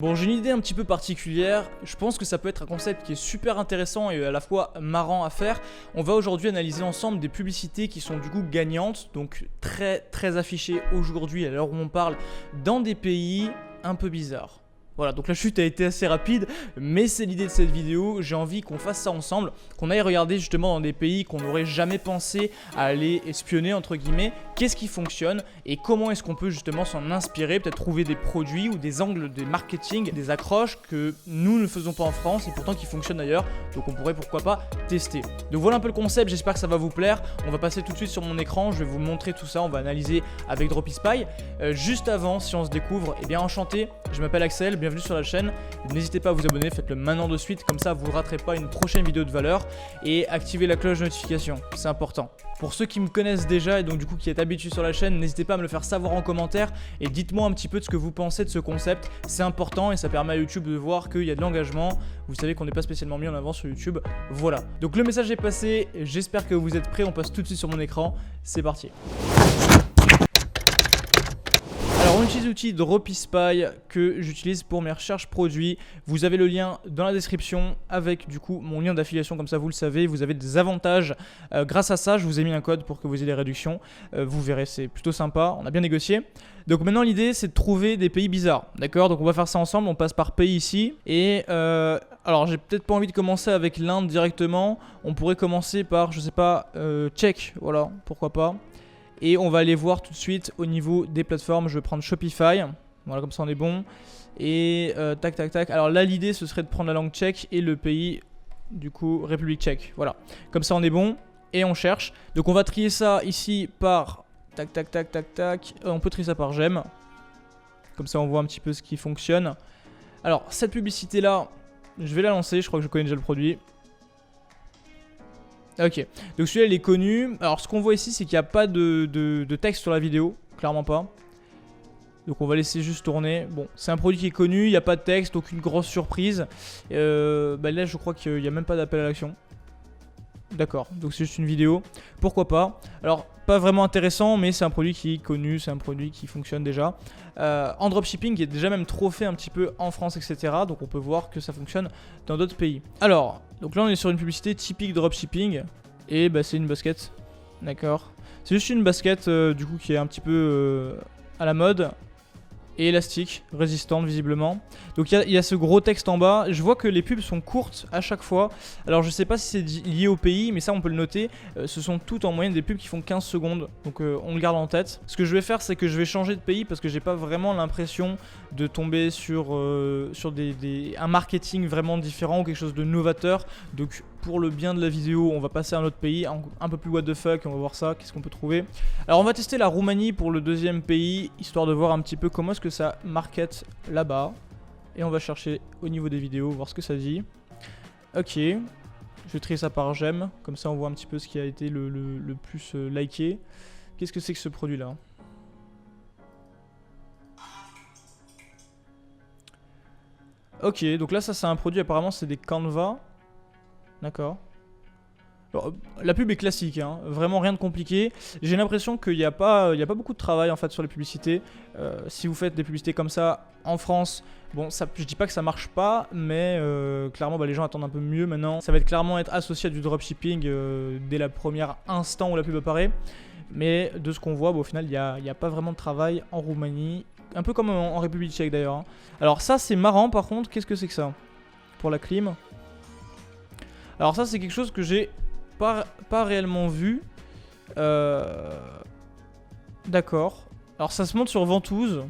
Bon, j'ai une idée un petit peu particulière, je pense que ça peut être un concept qui est super intéressant et à la fois marrant à faire. On va aujourd'hui analyser ensemble des publicités qui sont du coup gagnantes, donc très affichées aujourd'hui à l'heure où on parle dans des pays un peu bizarres. Voilà, donc la chute a été assez rapide, mais c'est l'idée de cette vidéo, j'ai envie qu'on fasse ça ensemble, qu'on aille regarder justement dans des pays qu'on n'aurait jamais pensé à aller espionner entre guillemets, qu'est-ce qui fonctionne et comment est-ce qu'on peut justement s'en inspirer, peut-être trouver des produits ou des angles de marketing, des accroches que nous ne faisons pas en France et pourtant qui fonctionnent ailleurs, donc on pourrait pourquoi pas tester. Donc voilà un peu le concept, j'espère que ça va vous plaire, on va passer tout de suite sur mon écran, je vais vous montrer tout ça, on va analyser avec Dropispy. Juste avant, si on se découvre, eh bien enchanté, je m'appelle Axel, bienvenue sur la chaîne, n'hésitez pas à vous abonner, faites-le maintenant de suite, comme ça vous ne raterez pas une prochaine vidéo de valeur et activez la cloche de notification, c'est important. Pour ceux qui me connaissent déjà et donc du coup qui êtes habitués sur la chaîne, n'hésitez pas à me le faire savoir en commentaire et dites-moi un petit peu de ce que vous pensez de ce concept, c'est important et ça permet à YouTube de voir qu'il y a de l'engagement, vous savez qu'on n'est pas spécialement mis en avant sur YouTube, voilà. Donc le message est passé, j'espère que vous êtes prêts, on passe tout de suite sur mon écran, c'est parti. Alors on utilise l'outil Dropispy que j'utilise pour mes recherches produits. Vous avez le lien dans la description avec du coup mon lien d'affiliation, comme ça vous le savez. Vous avez des avantages grâce à ça. Je vous ai mis un code pour que vous ayez des réductions. Vous verrez, c'est plutôt sympa. On a bien négocié. Donc maintenant l'idée c'est de trouver des pays bizarres. D'accord, donc on va faire ça ensemble. On passe par pays ici. Et alors j'ai peut-être pas envie de commencer avec l'Inde directement. On pourrait commencer par, je sais pas, Tchèque. Voilà, pourquoi pas. Et on va aller voir tout de suite au niveau des plateformes. Je vais prendre Shopify. Voilà, comme ça on est bon. Et tac. Alors là, l'idée, ce serait de prendre la langue tchèque et le pays, du coup, République tchèque. Voilà. Comme ça on est bon. Et on cherche. Donc on va trier ça ici par tac. On peut trier ça par j'aime. Comme ça on voit un petit peu ce qui fonctionne. Alors, cette publicité-là, je vais la lancer. Je crois que je connais déjà le produit. Ok, donc celui-là il est connu. Alors ce qu'on voit ici c'est qu'il n'y a pas de texte sur la vidéo, clairement pas. Donc on va laisser juste tourner. Bon, c'est un produit qui est connu, il n'y a pas de texte, aucune grosse surprise. Là je crois qu'il n'y a même pas d'appel à l'action. D'accord, donc c'est juste une vidéo, pourquoi pas. Alors pas vraiment intéressant, mais c'est un produit qui est connu, c'est un produit qui fonctionne déjà. En dropshipping, il est déjà même trop fait un petit peu en France, etc. Donc on peut voir que ça fonctionne dans d'autres pays. Alors, donc là on est sur une publicité typique dropshipping, et bah, c'est une basket, d'accord. C'est juste une basket du coup qui est un petit peu à la mode. Et élastique, résistante visiblement. Donc il y a ce gros texte en bas. Je vois que les pubs sont courtes à chaque fois. Alors je sais pas si c'est lié au pays, mais ça on peut le noter. Ce sont toutes en moyenne des pubs qui font 15 secondes. Donc on le garde en tête. Ce que je vais faire, c'est que je vais changer de pays parce que j'ai pas vraiment l'impression de tomber sur un marketing vraiment différent ou quelque chose de novateur. Donc pour le bien de la vidéo, on va passer à un autre pays, un peu plus what the fuck, on va voir ça, qu'est-ce qu'on peut trouver. Alors on va tester la Roumanie pour le deuxième pays, histoire de voir un petit peu comment est-ce que ça market là-bas. Et on va chercher au niveau des vidéos, voir ce que ça dit. Ok, je vais trier ça par j'aime, comme ça on voit un petit peu ce qui a été le plus liké. Qu'est-ce que c'est que ce produit-là ? Ok, donc là ça c'est un produit, apparemment c'est des Canva. D'accord. Alors, la pub est classique, hein, vraiment rien de compliqué. J'ai l'impression qu'il n'y a pas beaucoup de travail en fait sur les publicités. Si vous faites des publicités comme ça en France, bon, ça, je dis pas que ça marche pas, mais clairement les gens attendent un peu mieux maintenant. Ça va clairement être associé à du dropshipping dès la première instant où la pub apparaît. Mais de ce qu'on voit, au final, il n'y a pas vraiment de travail en Roumanie. Un peu comme en République tchèque d'ailleurs. Hein. Alors ça c'est marrant par contre, qu'est-ce que c'est que ça? Pour la clim. Alors ça c'est quelque chose que j'ai pas réellement vu. D'accord. Alors ça se monte sur ventouse.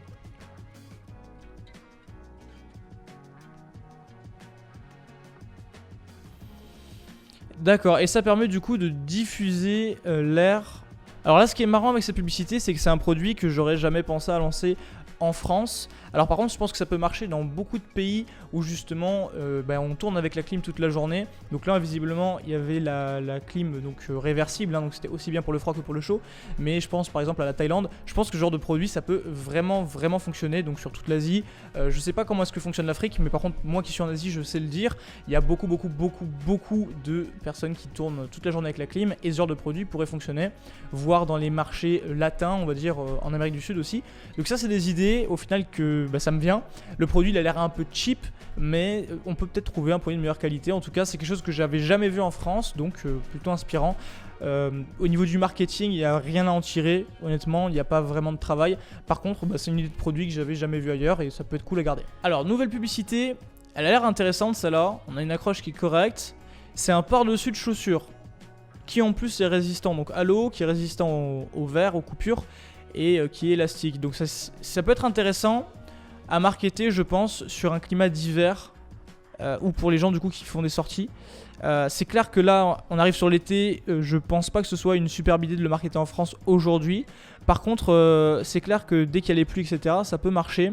D'accord, et ça permet du coup de diffuser l'air. Alors là ce qui est marrant avec cette publicité, c'est que c'est un produit que j'aurais jamais pensé à lancer en France. Alors par contre je pense que ça peut marcher dans beaucoup de pays où justement on tourne avec la clim toute la journée. Donc là visiblement il y avait la clim donc réversible, hein, donc c'était aussi bien pour le froid que pour le chaud. Mais je pense par exemple à la Thaïlande, je pense que ce genre de produit ça peut vraiment fonctionner donc sur toute l'Asie. Je sais pas comment est-ce que fonctionne l'Afrique, mais par contre moi qui suis en Asie je sais le dire. Il y a beaucoup de personnes qui tournent toute la journée avec la clim et ce genre de produit pourrait fonctionner, voire dans les marchés latins on va dire en Amérique du Sud aussi. Donc ça c'est des idées. l'idée au final que ça me vient. Le produit il a l'air un peu cheap, mais on peut peut-être trouver un produit de meilleure qualité. En tout cas, c'est quelque chose que j'avais jamais vu en France, donc plutôt inspirant. Au niveau du marketing, il n'y a rien à en tirer, honnêtement, il n'y a pas vraiment de travail. Par contre, c'est une idée de produit que j'avais jamais vu ailleurs et ça peut être cool à garder. Alors, nouvelle publicité, elle a l'air intéressante celle-là, on a une accroche qui est correcte. C'est un par-dessus de chaussures qui en plus est résistant donc à l'eau, qui est résistant au verre, aux coupures et qui est élastique. Donc ça peut être intéressant à marketer, je pense, sur un climat d'hiver ou pour les gens du coup qui font des sorties. C'est clair que là on arrive sur l'été, je pense pas que ce soit une superbe idée de le marketer en France aujourd'hui. Par contre c'est clair que dès qu'il y a les pluies etc ça peut marcher.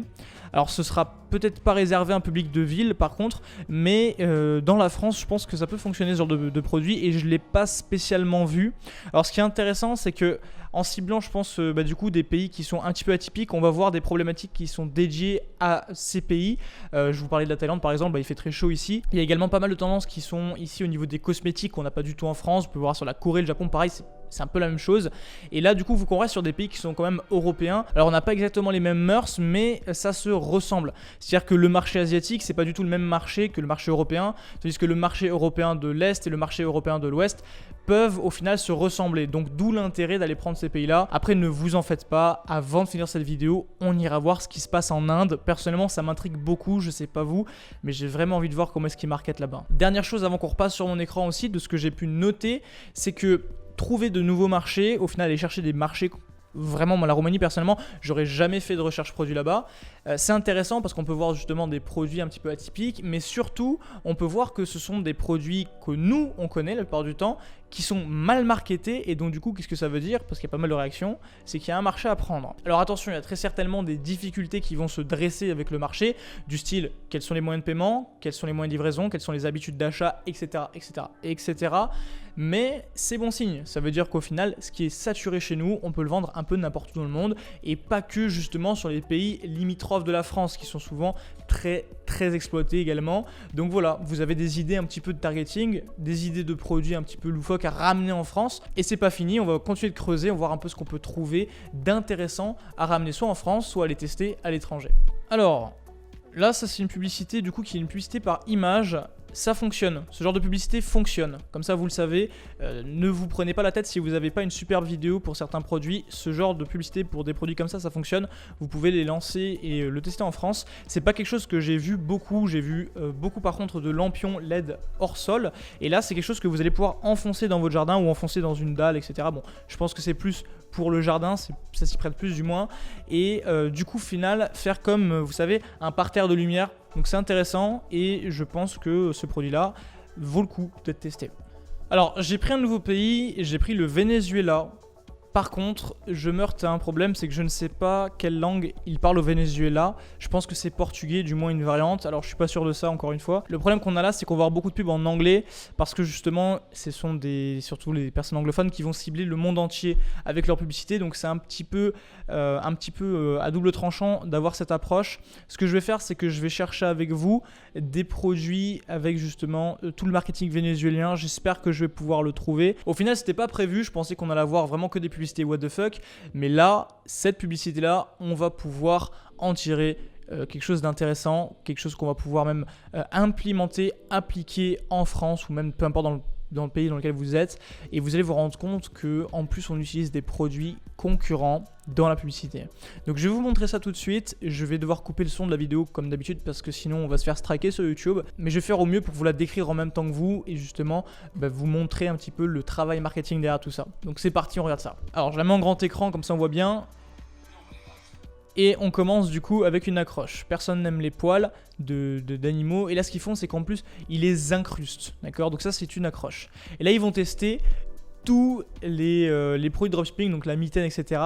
Alors ce sera peut-être pas réservé à un public de ville par contre, mais dans la France je pense que ça peut fonctionner ce genre de produit et je l'ai pas spécialement vu. Alors ce qui est intéressant c'est que en ciblant je pense du coup des pays qui sont un petit peu atypiques, on va voir des problématiques qui sont dédiées à ces pays. Je vous parlais de la Thaïlande par exemple, il fait très chaud ici. Il y a également pas mal de tendances qui sont ici au niveau des cosmétiques qu'on n'a pas du tout en France. Vous pouvez voir sur la Corée, le Japon pareil, c'est un peu la même chose. Et là du coup vous qu'on reste sur des pays qui sont quand même européens. Alors on n'a pas exactement les mêmes mœurs mais ça se ressemble. C'est-à-dire que le marché asiatique c'est pas du tout le même marché que le marché européen. Tandis que le marché européen de l'Est et le marché européen de l'Ouest peuvent au final se ressembler. Donc d'où l'intérêt d'aller prendre ces pays-là. Après ne vous en faites pas, avant de finir cette vidéo, on ira voir ce qui se passe en Inde. Personnellement ça m'intrigue beaucoup, je sais pas vous, mais j'ai vraiment envie de voir comment est-ce qu'ils marketent là-bas. Dernière chose avant qu'on repasse sur mon écran aussi, de ce que j'ai pu noter, c'est que trouver de nouveaux marchés, au final aller chercher des marchés, vraiment moi la Roumanie personnellement j'aurais jamais fait de recherche produit là-bas. C'est intéressant parce qu'on peut voir justement des produits un petit peu atypiques, mais surtout on peut voir que ce sont des produits que nous on connaît la plupart du temps, qui sont mal marketés. Et donc du coup qu'est-ce que ça veut dire, parce qu'il y a pas mal de réactions, c'est qu'il y a un marché à prendre. Alors attention, il y a très certainement des difficultés qui vont se dresser avec le marché, du style quels sont les moyens de paiement, quels sont les moyens de livraison, quelles sont les habitudes d'achat, etc., etc., etc. Mais c'est bon signe, ça veut dire qu'au final ce qui est saturé chez nous, on peut le vendre un peu n'importe où dans le monde, et pas que justement sur les pays limitrophes de la France qui sont souvent très exploités également. Donc voilà, vous avez des idées un petit peu de targeting, des idées de produits un petit peu loufoques à ramener en France, et c'est pas fini, on va continuer de creuser, on va voir un peu ce qu'on peut trouver d'intéressant à ramener soit en France, soit à les tester à l'étranger. Alors là ça c'est une publicité du coup qui est une publicité par image. Ça fonctionne, ce genre de publicité fonctionne, comme ça vous le savez, ne vous prenez pas la tête si vous n'avez pas une superbe vidéo pour certains produits, ce genre de publicité pour des produits comme ça fonctionne, vous pouvez les lancer et le tester en France. C'est pas quelque chose que j'ai vu beaucoup, j'ai vu beaucoup par contre de lampions LED hors sol, et là c'est quelque chose que vous allez pouvoir enfoncer dans votre jardin ou enfoncer dans une dalle etc. Bon, je pense que c'est plus pour le jardin, ça s'y prête plus du moins, et du coup final faire comme vous savez un parterre de lumière. Donc c'est intéressant et je pense que ce produit là vaut le coup d'être testé. Alors j'ai pris un nouveau pays, j'ai pris le Venezuela. Par contre, je me heurte à un problème, c'est que je ne sais pas quelle langue ils parlent au Venezuela. Je pense que c'est portugais, du moins une variante. Alors je suis pas sûr de ça encore une fois. Le problème qu'on a là, c'est qu'on va avoir beaucoup de pubs en anglais parce que justement, ce sont surtout les personnes anglophones qui vont cibler le monde entier avec leur publicité. Donc c'est un petit peu à double tranchant d'avoir cette approche. Ce que je vais faire, c'est que je vais chercher avec vous des produits avec justement tout le marketing vénézuélien. J'espère que je vais pouvoir le trouver. Au final, c'était pas prévu. Je pensais qu'on allait avoir vraiment que des publicités what the fuck, mais là cette publicité là on va pouvoir en tirer quelque chose d'intéressant, quelque chose qu'on va pouvoir même implémenter, appliquer en France ou même peu importe dans le pays dans lequel vous êtes, et vous allez vous rendre compte que en plus on utilise des produits concurrents dans la publicité. Donc je vais vous montrer ça tout de suite. Je vais devoir couper le son de la vidéo comme d'habitude parce que sinon on va se faire striker sur YouTube, mais je vais faire au mieux pour vous la décrire en même temps que vous et justement vous montrer un petit peu le travail marketing derrière tout ça. Donc c'est parti, on regarde ça. Alors je la mets en grand écran comme ça on voit bien. Et on commence du coup avec une accroche. Personne n'aime les poils d'animaux. Et là ce qu'ils font c'est qu'en plus ils les incrustent. D'accord, donc ça c'est une accroche. Et là ils vont tester tous les produits de dropshipping, donc la mitaine, etc.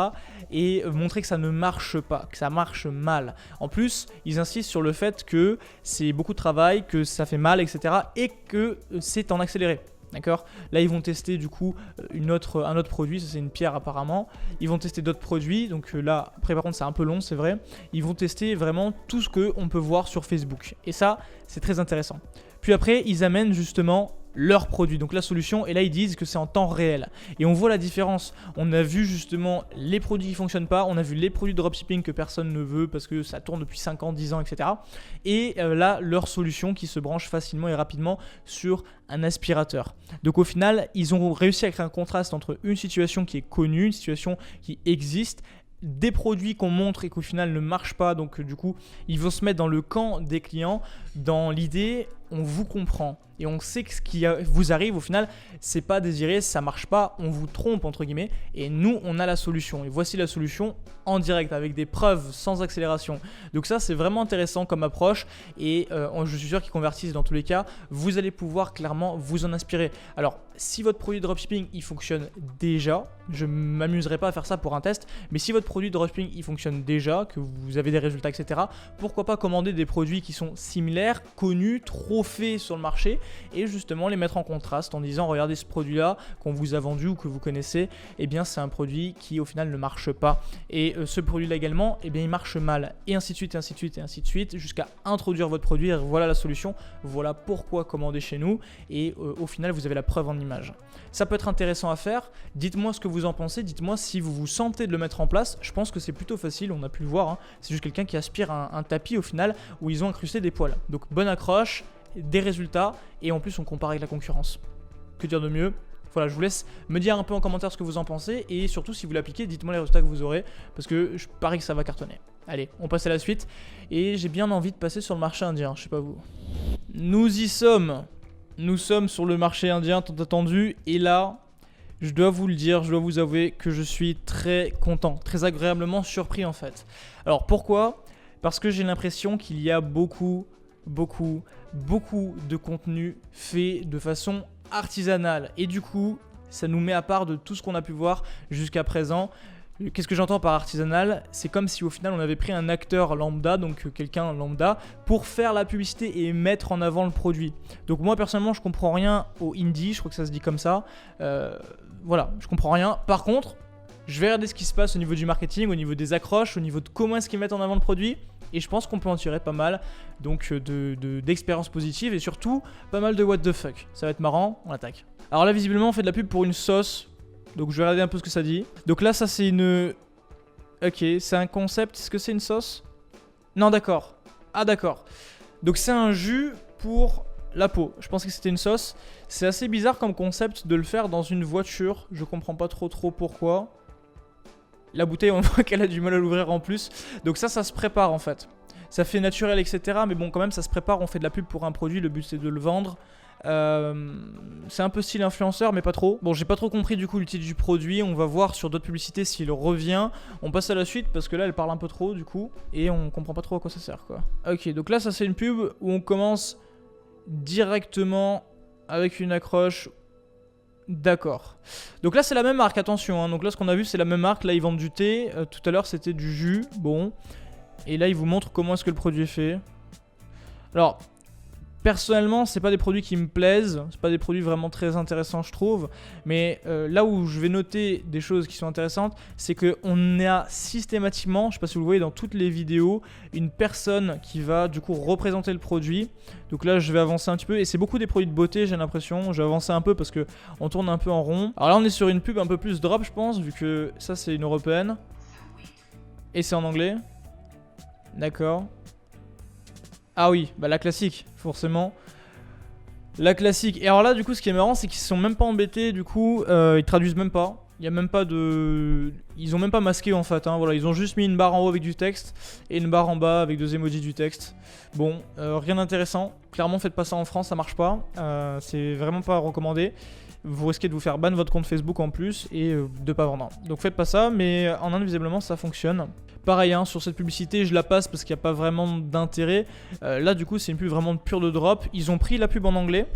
et montrer que ça ne marche pas, que ça marche mal. En plus, ils insistent sur le fait que c'est beaucoup de travail, que ça fait mal, etc. et que c'est en accéléré. D'accord. Là ils vont tester du coup un autre produit, ça c'est une pierre apparemment. Ils vont tester d'autres produits, donc là après par contre c'est un peu long c'est vrai. Ils vont tester vraiment tout ce qu'on peut voir sur Facebook et ça c'est très intéressant. Puis après ils amènent justement leurs produits, donc la solution, et là ils disent que c'est en temps réel. Et on voit la différence. On a vu justement les produits qui ne fonctionnent pas, on a vu les produits de dropshipping que personne ne veut parce que ça tourne depuis 5 ans, 10 ans, etc. Et là, leur solution qui se branche facilement et rapidement sur un aspirateur. Donc au final, ils ont réussi à créer un contraste entre une situation qui est connue, une situation qui existe, des produits qu'on montre et qu'au final ne marchent pas, donc du coup ils vont se mettre dans le camp des clients, dans l'idée on vous comprend et on sait que ce qui vous arrive au final c'est pas désiré, ça marche pas, on vous trompe entre guillemets et nous on a la solution et voici la solution en direct avec des preuves sans accélération. Donc ça c'est vraiment intéressant comme approche et je suis sûr qu'ils convertissent dans tous les cas, vous allez pouvoir clairement vous en inspirer. Alors si votre produit de dropshipping il fonctionne déjà, je ne m'amuserai pas à faire ça pour un test, mais si votre produit de dropshipping il fonctionne déjà, que vous avez des résultats etc, pourquoi pas commander des produits qui sont similaires, connus, trop faits sur le marché et justement les mettre en contraste en disant regardez ce produit là qu'on vous a vendu ou que vous connaissez, eh bien c'est un produit qui au final ne marche pas et ce produit là également eh bien il marche mal et ainsi de suite et ainsi de suite et ainsi de suite jusqu'à introduire votre produit et voilà la solution, voilà pourquoi commander chez nous et au final vous avez la preuve en image. Ça peut être intéressant à faire, dites-moi ce que vous en pensez, dites-moi si vous vous sentez de le mettre en place, je pense que c'est plutôt facile, on a pu le voir, hein. C'est juste quelqu'un qui aspire un tapis au final où ils ont incrusté des poils. Donc bonne accroche, des résultats et en plus on compare avec la concurrence. Que dire de mieux ? Voilà, je vous laisse me dire un peu en commentaire ce que vous en pensez et surtout si vous l'appliquez, dites-moi les résultats que vous aurez parce que je parie que ça va cartonner. Allez, on passe à la suite et j'ai bien envie de passer sur le marché indien, je sais pas vous. Nous y sommes. Nous sommes sur le marché indien tant attendu et là, je dois vous le dire, je dois vous avouer que je suis très content, très agréablement surpris en fait. Alors pourquoi ? Parce que j'ai l'impression qu'il y a beaucoup de contenu fait de façon artisanale et du coup, ça nous met à part de tout ce qu'on a pu voir jusqu'à présent. Qu'est-ce que j'entends par artisanal ? C'est comme si au final on avait pris un acteur lambda, donc quelqu'un lambda, pour faire la publicité et mettre en avant le produit. Donc moi personnellement je comprends rien au indie, je crois que ça se dit comme ça. Voilà, je comprends rien. Par contre, je vais regarder ce qui se passe au niveau du marketing, au niveau des accroches, au niveau de comment est-ce qu'ils mettent en avant le produit. Et je pense qu'on peut en tirer pas mal donc d'expériences positives et surtout pas mal de what the fuck. Ça va être marrant, on attaque. Alors là visiblement on fait de la pub pour une sauce. Donc je vais regarder un peu ce que ça dit. Donc là ça c'est une... Ok, c'est un concept, est-ce que c'est une sauce ? Non d'accord. Ah d'accord. Donc c'est un jus pour la peau. Je pensais que c'était une sauce. C'est assez bizarre comme concept de le faire dans une voiture. Je comprends pas trop pourquoi. La bouteille on voit qu'elle a du mal à l'ouvrir en plus. Donc ça se prépare en fait. Ça fait naturel etc. Mais bon quand même ça se prépare, on fait de la pub pour un produit, le but c'est de le vendre. C'est un peu style influenceur mais pas trop. Bon j'ai pas trop compris du coup l'utilité du produit. On va voir sur d'autres publicités s'il revient. On passe à la suite parce que là elle parle un peu trop du coup. Et on comprend pas trop à quoi ça sert quoi. Ok donc là ça c'est une pub où on commence directement avec une accroche. D'accord. Donc là c'est la même marque, attention hein. Donc là ce qu'on a vu c'est la même marque. Là ils vendent du thé, tout à l'heure c'était du jus. Bon. Et là ils vous montrent comment est-ce que le produit est fait. Alors personnellement, c'est pas des produits qui me plaisent, c'est pas des produits vraiment très intéressants je trouve, mais là où je vais noter des choses qui sont intéressantes, c'est qu'on a systématiquement, je sais pas si vous le voyez dans toutes les vidéos, une personne qui va du coup représenter le produit. Donc là je vais avancer un petit peu et c'est beaucoup des produits de beauté j'ai l'impression, je vais avancer un peu parce que on tourne un peu en rond. Alors là on est sur une pub un peu plus drop je pense, vu que ça c'est une européenne et c'est en anglais. D'accord. Ah oui, bah la classique, forcément. La classique. Et alors là, du coup, ce qui est marrant, c'est qu'ils se sont même pas embêtés, du coup, ils traduisent même pas. Il y a même pas de... Ils ont même pas masqué en fait, hein. Voilà, ils ont juste mis une barre en haut avec du texte et une barre en bas avec 2 emojis du texte. Bon, rien d'intéressant. Clairement, faites pas ça en France, ça marche pas. C'est vraiment pas recommandé. Vous risquez de vous faire ban votre compte Facebook en plus et de pas vendre. Donc faites pas ça, mais en Inde, visiblement, ça fonctionne. Pareil, hein, sur cette publicité, je la passe parce qu'il n'y a pas vraiment d'intérêt. Là, du coup, c'est une pub vraiment pure de drop. Ils ont pris la pub en anglais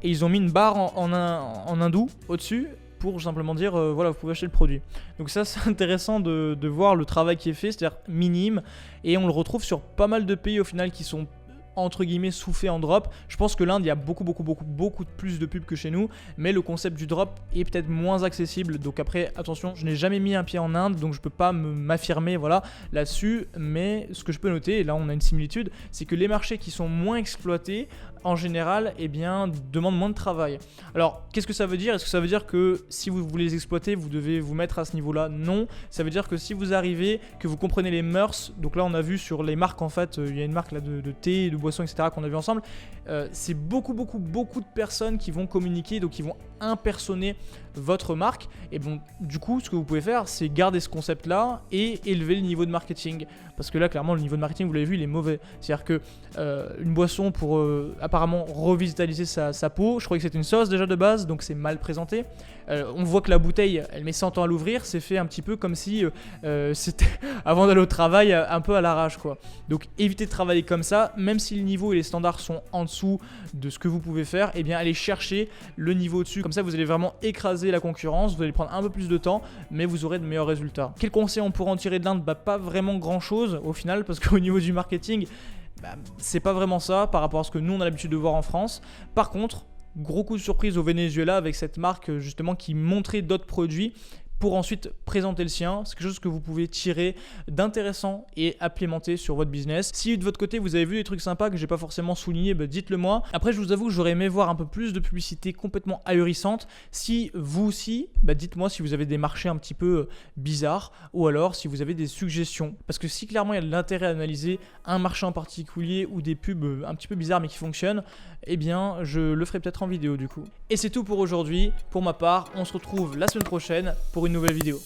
et ils ont mis une barre en hindou au-dessus pour simplement dire, voilà, vous pouvez acheter le produit. Donc ça, c'est intéressant de voir le travail qui est fait, c'est-à-dire minime. Et on le retrouve sur pas mal de pays au final qui sont entre guillemets sous-fait en drop. Je pense que l'Inde il y a beaucoup plus de pubs que chez nous, mais le concept du drop est peut-être moins accessible. Donc après attention, je n'ai jamais mis un pied en Inde donc je peux pas m'affirmer voilà là-dessus, mais ce que je peux noter, et là on a une similitude, c'est que les marchés qui sont moins exploités en général, eh bien, demandent moins de travail. Alors, qu'est-ce que ça veut dire? Est-ce que ça veut dire que si vous voulez les exploiter, vous devez vous mettre à ce niveau-là? Non. Ça veut dire que si vous arrivez, que vous comprenez les mœurs, donc là on a vu sur les marques en fait, il y a une marque là de thé, de boissons, etc. qu'on a vu ensemble, c'est beaucoup de personnes qui vont communiquer, donc qui vont impersoner votre marque. Et bon, du coup, ce que vous pouvez faire, c'est garder ce concept-là et élever le niveau de marketing. Parce que là, clairement, le niveau de marketing, vous l'avez vu, il est mauvais. C'est-à-dire que une boisson pour apparemment revitaliser sa peau, je croyais que c'était une sauce déjà de base, donc c'est mal présenté. On voit que la bouteille, elle met 100 ans à l'ouvrir, c'est fait un petit peu comme si c'était avant d'aller au travail, un peu à l'arrache, quoi. Donc évitez de travailler comme ça, même si le niveau et les standards sont en dessous de ce que vous pouvez faire, eh bien allez chercher le niveau au-dessus. Comme ça, vous allez vraiment écraser la concurrence, vous allez prendre un peu plus de temps, mais vous aurez de meilleurs résultats. Quel conseil on pourrait en tirer de l'Inde? Pas vraiment grand-chose au final, parce qu'au niveau du marketing, c'est pas vraiment ça par rapport à ce que nous on a l'habitude de voir en France. Par contre, gros coup de surprise au Venezuela avec cette marque justement qui montrait d'autres produits pour ensuite présenter le sien. C'est quelque chose que vous pouvez tirer d'intéressant et implémenter sur votre business. Si de votre côté vous avez vu des trucs sympas que j'ai pas forcément souligné, dites-le moi. Après, je vous avoue que j'aurais aimé voir un peu plus de publicité complètement ahurissante. Si vous aussi, dites-moi si vous avez des marchés un petit peu bizarres ou alors si vous avez des suggestions. Parce que si clairement il y a de l'intérêt à analyser un marché en particulier ou des pubs un petit peu bizarres mais qui fonctionnent, eh bien je le ferai peut-être en vidéo du coup. Et c'est tout pour aujourd'hui. Pour ma part, on se retrouve la semaine prochaine pour une nouvelle vidéo.